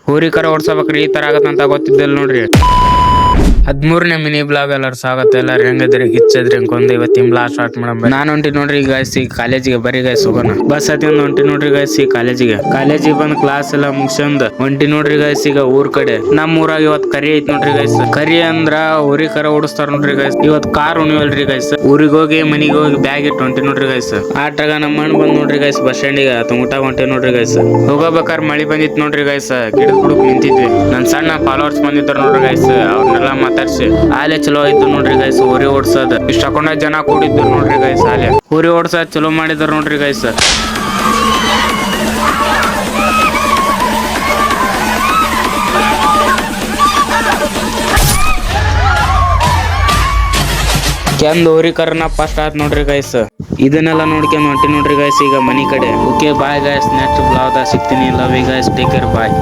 ಹೋರಿ ಕರ ಓಡ್ಸಬೇಕ್ರಿ ಈ ತರ ಆಗತ್ತಂತ ಗೊತ್ತಿದ್ದಿಲ್ಲ ನೋಡ್ರಿ. 13ನೇ ಮಿನಿ ಬ್ಲಾಗ್ ಎಲ್ಲರೂ ಸ್ವಾಗತ. ಎಲ್ಲಾರು ಹೆಂಗದ್ರಿ ಗಿಚ್ಚದ್ರಿ ಅನ್ಕೊಂಡ್ ಇವತ್ತಿನ ಬ್ಲಾಗ್ ಸ್ಟಾರ್ಟ್ ಮಾಡಮ್. ನಾನ್ ಹೊಂಟಿ ನೋಡ್ರಿ ಗಾಯ್ಸ್ ಈ ಕಾಲೇಜಿಗೆ. ಬರೀ ಗಾಯ್ಸ್ ಹೋಗೋಣ. ಬಸ್ ಹತ್ತಿಂದ ಹೊಂಟಿ ನೋಡ್ರಿ ಗಾಯ್ಸ್ ಈ ಕಾಲೇಜಿಗೆ ಬಂದ್ ಕ್ಲಾಸ್ ಎಲ್ಲ ಮುಗಿಸ್ಕೊಂಡ್ ಹೊಂಟಿ ನೋಡ್ರಿ ಗಾಯ್ಸ್ ಈಗ ಊರ್ ಕಡೆ. ನಮ್ ಊರಾಗ ಇವತ್ ಕರಿ ಐತ್ ನೋಡ್ರಿ ಗಾಯ್ಸ್. ಕರಿ ಅಂದ್ರ ಹೋರಿ ಕರ ಓಡಿಸ್ತಾರ ನೋಡ್ರಿ ಗಾಯ್ಸ್. ಇವತ್ ಕಾರ್ ಉಣಿವಲ್ರಿ ಗಾಯ್ಸ್. ಊರಿಗೆ ಹೋಗಿ ಮನಿಗೆ ಹೋಗಿ ಬ್ಯಾಗ್ ಇಟ್ಟು ಹೊಂಟಿ ನೋಡ್ರಿ ಗಾಯ್ಸ್. ಆಟ್ರಾಗ ನಮ್ಮ ಅಣ್ಣ ಬಂದ್ ನೋಡ್ರಿ ಗಾಯ್ಸ್ ಬಸ್ ಸ್ಟ್ಯಾಂಡಿಗೆ ಊಟ ಹೊಂಟಿ ನೋಡ್ರಿ ಗಾಯ್ಸ್. ಹೋಗಬೇಕಾರ ಮಳಿ ಬಂದಿತ್ ನೋಡ್ರಿ ಗಾಯ್ಸ್. ಗಿಡದ ಬುಡಕ್ ನಿಂತಿದ್ವಿ. ನನ್ ಸಣ್ಣ ಫಾಲೋವರ್ಸ್ ಬಂದಿದ್ದಾರ ನೋಡ್ರಿ ಗಾಯ್ಸ್. ಅವ್ರನ್ನೆಲ್ಲ ಮಾತಾಡ್ಸಿ ಆಲೆ ಚಲೋ ಆಯ್ತು ನೋಡ್ರಿ ಗೈಸ್. ಊರಿ ಓಡ್ಸೋದ್ ಇಷ್ಟ ಹಾಕೊಂಡ ಜನ ಕೂಡಿದ್ರು ನೋಡ್ರಿ ಗೈಸ್. ಆಲೆ ಊರಿ ಓಡ್ಸೋದ್ ಚಲೋ ಮಾಡಿದ್ರು ನೋಡ್ರಿ ಗೈಸ್. ಕೆಂದ್ ಹೋರಿ ಕರ್ನ ಫಸ್ಟ್ ಆತ್ ನೋಡ್ರಿ ಗೈಸ್. ಇದನ್ನೆಲ್ಲ ನೋಡ್ಕೊಂಡ್ ಹೊಂಟಿ ನೋಡ್ರಿ ಗೈಸ್ ಈಗ ಮನಿ ಕಡೆ. Okay bye guys, next blog ಸಿಗ್ತೀನಿ. Love you guys, take care, bye.